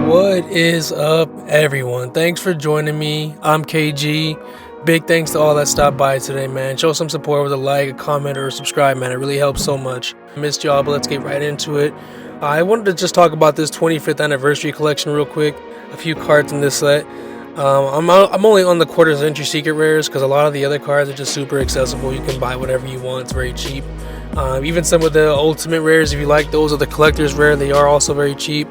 What is up, everyone? Thanks for joining me. I'm KG. Big thanks to all that stopped by today, man. Show some support with a like, a comment, or a subscribe, man. It really helps so much. Missed y'all, but let's get right into it. I wanted to just talk about this 25th anniversary collection real quick. A few cards in this set. I'm only on the quarter century secret rares because a lot of the other cards are just super accessible. You can buy whatever you want. It's very cheap. Even some of the ultimate rares, if you like those, or the collector's rare, they are also very cheap.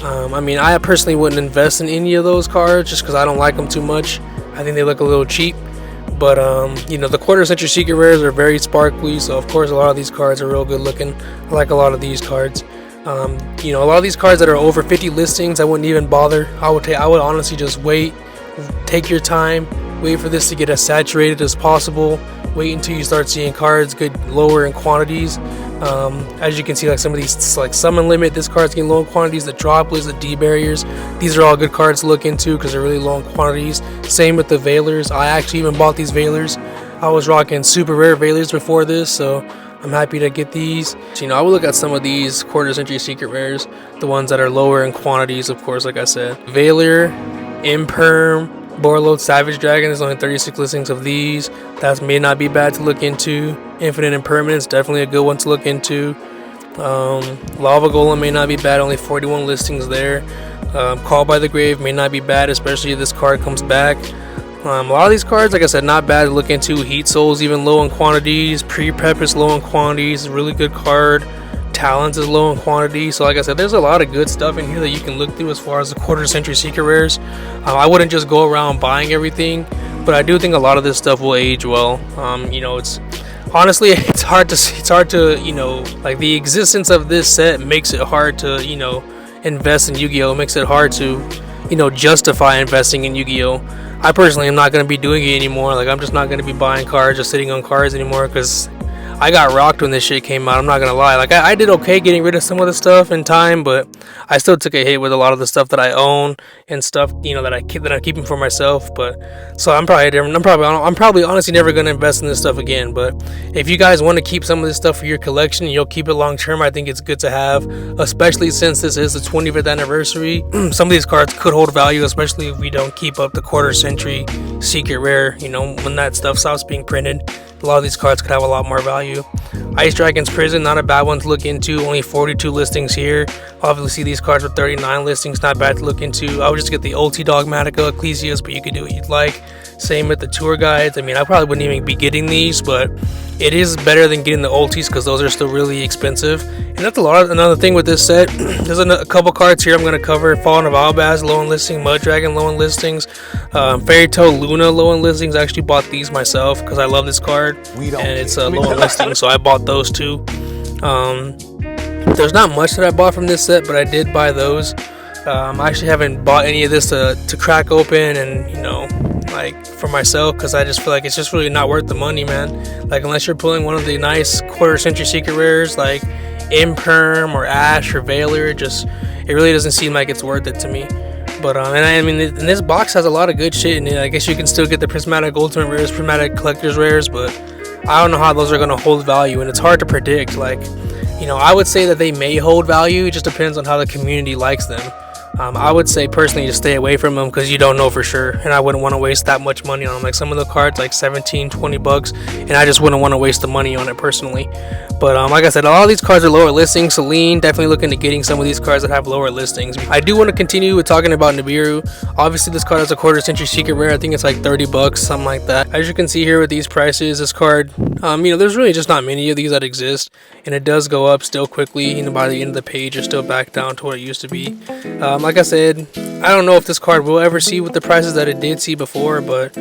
I mean, I personally wouldn't invest in any of those cards just because I don't like them too much. I think they look a little cheap. But the quarter century secret rares are very sparkly, so of course a lot of these cards are real good looking. I like a lot of these cards. A lot of these cards that are over 50 listings, I wouldn't even bother. I would honestly just wait. Take your time. Wait for this to get as saturated as possible. Wait until you start seeing cards good lower in quantities. As you can see, like some of these, like Summon Limit, this card's getting low in quantities. The Droplets, the D Barriers, these are all good cards to look into because they're really low in quantities. Same with the Veilers. I actually even bought these Veilers. I was rocking super rare Veilers before this, so I'm happy to get these. So, I would look at some of these quarter century secret rares, the ones that are lower in quantities, of course, like I said. Veiler, Imperm, Borreload Savage Dragon, there's only 36 listings of these. That may not be bad to look into. Infinite Impermanence, definitely a good one to look into. Lava Golem may not be bad, only 41 listings there. Call by the Grave may not be bad, especially if this card comes back. A lot of these cards, like I said, not bad to look into. Heat Soul's even low in quantities. Pre-Prep is low in quantities, really good card. Talents is low in quantity, so like I said, there's a lot of good stuff in here that you can look through as far as the quarter century secret rares. I wouldn't just go around buying everything, but I do think a lot of this stuff will age well. It's honestly it's hard to like the existence of this set makes it hard to invest in Yu-Gi-Oh. It makes it hard to justify investing in Yu-Gi-Oh. I personally am not going to be doing it anymore. Like, I'm just not going to be buying cards or sitting on cards anymore because I got rocked when this shit came out. I'm not gonna lie. Like, I did okay getting rid of some of the stuff in time, but I still took a hit with a lot of the stuff that I own and stuff that I'm keeping for myself. But so I'm probably honestly never gonna invest in this stuff again. But if you guys want to keep some of this stuff for your collection and you'll keep it long term, I think it's good to have, especially since this is the 25th anniversary. Some of these cards could hold value, especially if we don't keep up the quarter century secret rare. When that stuff stops being printed, a lot of these cards could have a lot more value. Ice Dragon's Prison, not a bad one to look into. Only 42 listings here. Obviously, these cards with 39 listings, not bad to look into. I would just get the Ulti Dogmatica Ecclesias, but you could do what you'd like. Same with the tour guides. I mean, I probably wouldn't even be getting these, but it is better than getting the Ultis because those are still really expensive. And that's another thing with this set. There's a couple cards here I'm going to cover. Fallen of Albaz, low in listing. Mud Dragon, low in listings. Fairy Tail Luna, low in listings. I actually bought these myself because I love this card. And it's low in listing, so I bought those too. There's not much that I bought from this set, but I did buy those. I actually haven't bought any of this to crack open and, like for myself, because I just feel like it's just really not worth the money, man. Like, unless you're pulling one of the nice quarter century secret rares like Imperm or Ash or Veiler, it really doesn't seem like it's worth it to me. But and this box has a lot of good shit in it. I guess you can still get the Prismatic Ultimate Rares, Prismatic Collector's Rares, but I don't know how those are going to hold value, and it's hard to predict. Like, I would say that they may hold value. It just depends on how the community likes them. I would say personally just stay away from them because you don't know for sure, and I wouldn't want to waste that much money on them. Like, some of the cards like 17, 20 bucks, and I just wouldn't want to waste the money on it personally. But like I said, a lot of these cards are lower listings. Celine, definitely looking at getting some of these cards that have lower listings. I do want to continue with talking about Nibiru. Obviously, this card is a quarter century secret rare. I think it's like 30 bucks, something like that. As you can see here with these prices, this card, there's really just not many of these that exist, and it does go up still quickly. By the end of the page, it's still back down to what it used to be. Like I said, I don't know if this card will ever see with the prices that it did see before, but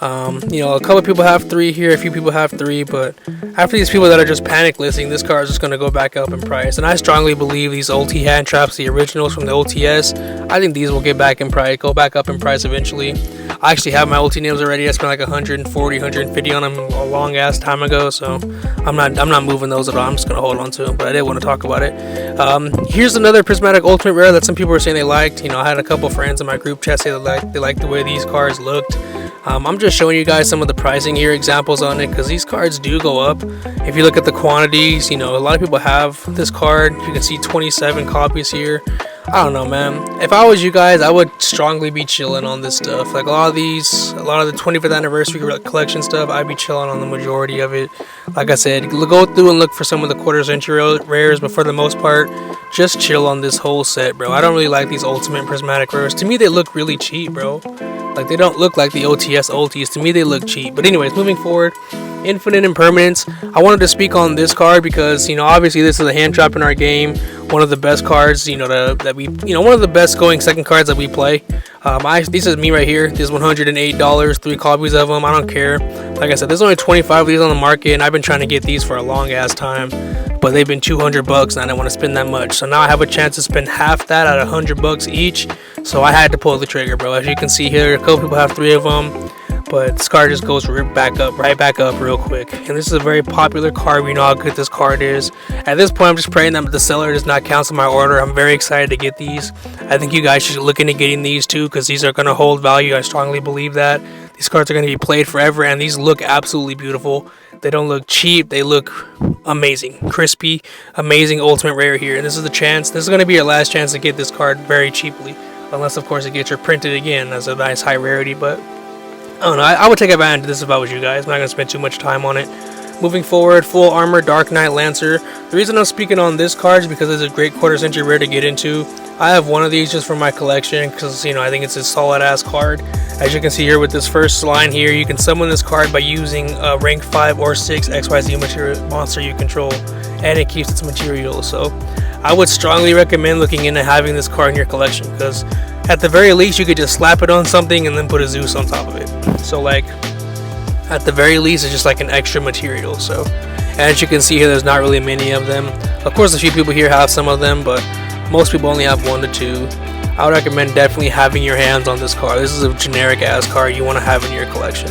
a couple people have 3 here, a few people have 3, but after these people that are just panic listing, this card is just going to go back up in price. And I strongly believe these Ulti hand traps, the originals from the OTS, I think these will get back in price, go back up in price eventually. I actually have my Ulti names already. I spent like 140, 150 on them a long ass time ago, so I'm not moving those at all. I'm just going to hold on to them, but I did want to talk about it. Here's another Prismatic Ultimate Rare that some people were saying they liked. I had a couple friends in my group chat say they liked the way these cards looked. I'm just showing you guys some of the pricing here, examples on it, because these cards do go up. If you look at the quantities, a lot of people have this card. You can see 27 copies here. I don't know, man. If I was you guys, I would strongly be chilling on this stuff. Like a lot of the 25th anniversary collection stuff, I'd be chilling on the majority of it. Like I said, go through and look for some of the quarter century rares, but for the most part, just chill on this whole set, bro. I don't really like these ultimate prismatic rares. To me, they look really cheap, bro. Like, they don't look like the OTS ultis. To me, they look cheap. But anyways, moving forward, Infinite Impermanence. I wanted to speak on this card because, obviously this is a hand trap in our game. One of the best cards, one of the best going second cards that we play. This is me right here. This is $108, 3 copies of them. I don't care. Like I said, there's only 25 of these on the market, and I've been trying to get these for a long ass time. But they've been $200, and I didn't want to spend that much. So now I have a chance to spend half that at $100 each. So I had to pull the trigger, bro. As you can see here, a couple people have 3 of them. But this card just goes right back up real quick. And this is a very popular card. We know how good this card is. At this point, I'm just praying that the seller does not cancel my order. I'm very excited to get these. I think you guys should look into getting these too, because these are going to hold value. I strongly believe that. These cards are going to be played forever, and these look absolutely beautiful. They don't look cheap. They look amazing. Crispy, amazing ultimate rare here. And this is the chance. This is going to be your last chance to get this card very cheaply. Unless, of course, it gets reprinted again as a nice high rarity, but I don't know. I would take advantage of this if I was you guys. I'm not going to spend too much time on it. Moving forward, Full Armor Dark Knight Lancer. The reason I'm speaking on this card is because it's a great quarter century rare to get into. I have one of these just for my collection because, I think it's a solid ass card. As you can see here with this first line here, you can summon this card by using a rank 5 or 6 XYZ material monster you control, and it keeps its material. So I would strongly recommend looking into having this card in your collection, because at the very least you could just slap it on something and then put a Zeus on top of it. So like, at the very least, it's just like an extra material. So as you can see here, there's not really many of them. Of course, a few people here have some of them, but most people only have 1 to 2. I would recommend definitely having your hands on this card. This is a generic ass card you want to have in your collection.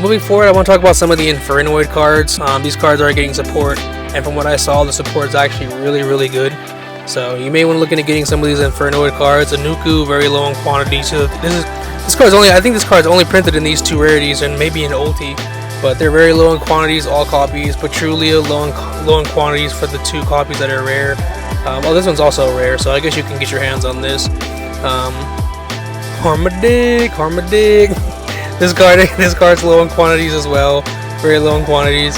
Moving forward, I want to talk about some of the Infernoid cards. These cards are getting support, and from what I saw, the support is actually really good. So you may want to look into getting some of these Infernoid cards. Anuku, very low in quantity. So I think this card's only printed in these 2 rarities and maybe an ulti, but they're very low in quantities, all copies. Petrulia, low in quantities for the 2 copies that are rare. This one's also rare, so I guess you can get your hands on this. Harmadig. This card's low in quantities as well, very low in quantities.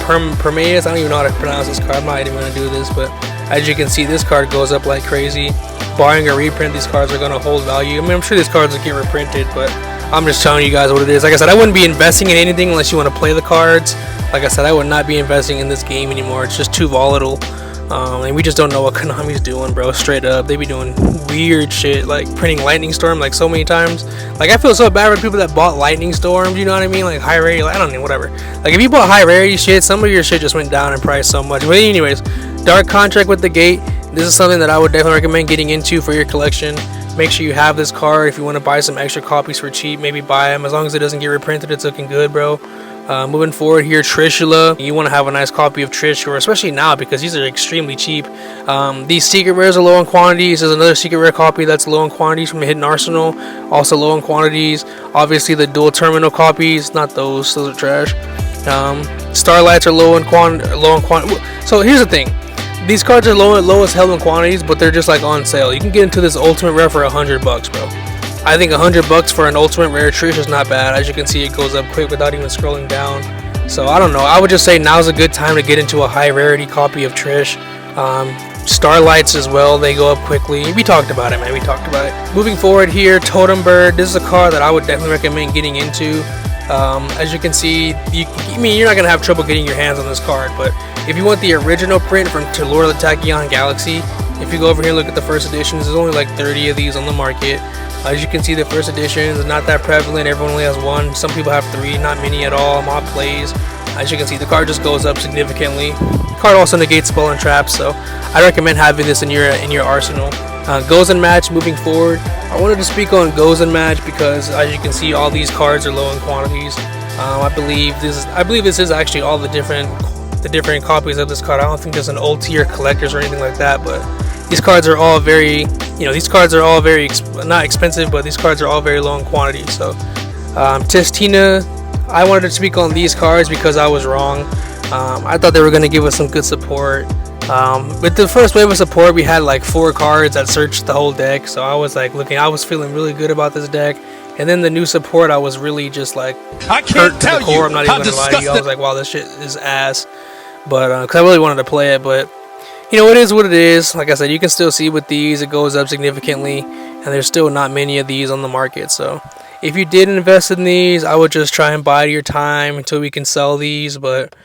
Permeus, I don't even know how to pronounce this card. I'm not even going to do this, but as you can see, this card goes up like crazy. Barring a reprint, these cards are going to hold value. I mean, I'm sure these cards will get reprinted, but I'm just telling you guys what it is. Like I said, I wouldn't be investing in anything unless you want to play the cards. Like I said, I would not be investing in this game anymore. It's just too volatile. And we just don't know what Konami's doing, bro. Straight up, they be doing weird shit, like printing Lightning Storm like so many times. Like, I feel so bad for people that bought Lightning Storms, you know what I mean? Like high rarity, I don't know, whatever. Like, if you bought high rarity shit, some of your shit just went down in price so much. But anyways, Dark Contract with the Gate. This is something that I would definitely recommend getting into for your collection. Make sure you have this card. If you want to buy some extra copies for cheap, maybe buy them. As long as it doesn't get reprinted, it's looking good, bro. Moving forward here, Trishula. You want to have a nice copy of Trishula, especially now because these are extremely cheap. These secret rares are low in quantities. There's another secret rare copy that's low in quantities from a Hidden Arsenal, also low in quantities. Obviously, the dual terminal copies, not those are trash. Starlights are low in quantity. So here's the thing. These cards are low as hell in quantities, but they're just like on sale. You can get into this ultimate rare for $100, bro. I think $100 for an ultimate rare Trish is not bad. As you can see, it goes up quick without even scrolling down. So I don't know. I would just say now's a good time to get into a high rarity copy of Trish. Starlights as well, they go up quickly. We talked about it, man. We talked about it. Moving forward here, Totem Bird. This is a card that I would definitely recommend getting into. As you can see, you're not gonna have trouble getting your hands on this card, but if you want the original print from Lord of the Tachyon Galaxy, if you go over here and look at the first editions, there's only like 30 of these on the market. As you can see, the first editions are not that prevalent. Everyone only has 1. Some people have 3, not many at all. Mob plays. As you can see, the card just goes up significantly. The card also negates spell and traps, so I recommend having this in your arsenal. Goes and Match. Moving forward, I wanted to speak on Goes and Match because, as you can see, all these cards are low in quantities. I believe this is actually all the different copies of this card. I don't think there's an old tier collectors or anything like that, but these cards are all very, not expensive, but these cards are all very low in quantity. So, Testina, I wanted to speak on these cards because I was wrong. I thought they were going to give us some good support. With the first wave of support, we had like 4 cards that searched the whole deck, so I was like looking, I was feeling really good about this deck. And then the new support, I was really just like hurt to the core. I'm not even gonna lie to you. I was like, wow, this shit is ass. But because I really wanted to play it, but you know, it is what it is. Like I said, you can still see with these, it goes up significantly, and there's still not many of these on the market. So if you did invest in these, I would just try and bide your time until we can sell these. But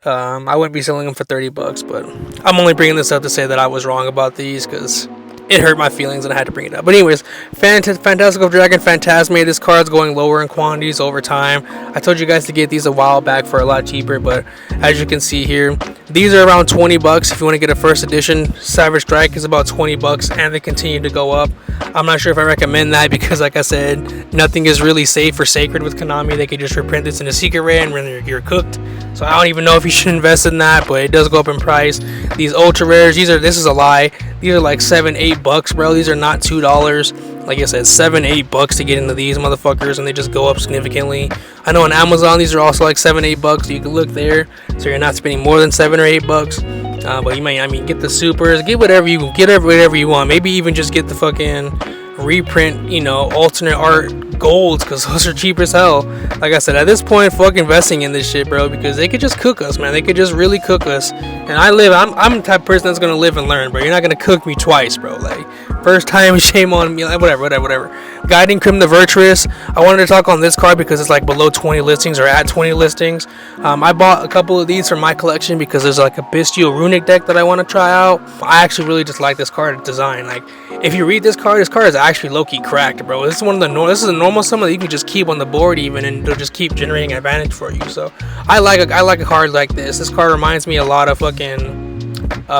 I wouldn't be selling them for 30 bucks. But I'm only bringing this up to say that I was wrong about these because it hurt my feelings and I had to bring it up. But anyways, Fantastical Dragon Phantasme. This card's going lower in quantities over time. I told you guys to get these a while back for a lot cheaper, but as you can see here, these are around 20 bucks if you want to get a first edition. Savage Strike is about 20 bucks and they continue to go up. I'm not sure if I recommend that because, like I said, nothing is really safe or sacred with Konami. They could just reprint this in a secret rare and then you're cooked. So I don't even know if you should invest in that, but it does go up in price. These ultra rares, this is a lie. These are like $7-8, bro. These are not $2. Like I said, $7-8 to get into these motherfuckers, and they just go up significantly. I know on Amazon these are also like $7-8. You can look there, so you're not spending more than $7 or $8. But you might, get the supers, get whatever you want. Maybe even just get the fucking reprint, alternate art golds, because those are cheap as hell. Like I said, at this point, fuck investing in this shit, bro, because they could just cook us, man. They could just really cook us. And I'm the type of person that's gonna live and learn, bro. You're not gonna cook me twice, bro. Like, first time, shame on me. Like, whatever. Guiding Crim the Virtuous. I wanted to talk on this card because it's like below 20 listings or at 20 listings. I bought a couple of these for my collection because there's like a Bestial Runic deck that I want to try out. I actually really just like this card design. Like, if you read this card is actually low-key cracked, bro. This is this is a normal summon that you can just keep on the board even, and it'll just keep generating advantage for you. So I like a card like this. This card reminds me a lot of fucking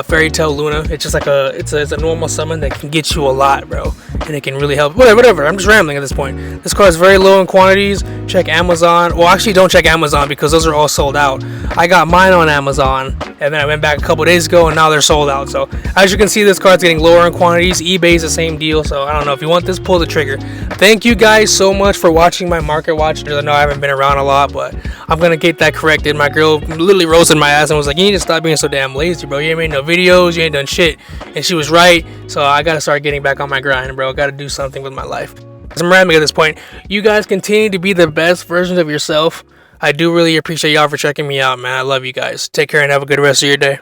Fairy Tail Luna. It's just like it's a normal summon that can get you a lot, bro, and it can really help. Whatever. I'm just rambling at this point. This card is very low in quantities. Check Amazon. Well, actually, don't check Amazon because those are all sold out. I got mine on Amazon, and then I went back a couple days ago, and now they're sold out. So as you can see, this card's getting lower in quantities. eBay's the same deal. So I don't know, if you want this, pull the trigger. Thank you guys so much for watching my market watch. I know I haven't been around a lot, but I'm gonna get that corrected. My girl literally roasted my ass and was like, "You need to stop being so damn lazy, bro. You ain't made no videos, you ain't done shit." And she was right. So I gotta start getting back on my grind, bro. Gotta do something with my life. I'm rambling at this point. You guys continue to be the best versions of yourself. I do really appreciate y'all for checking me out, man. I love you guys. Take care and have a good rest of your day.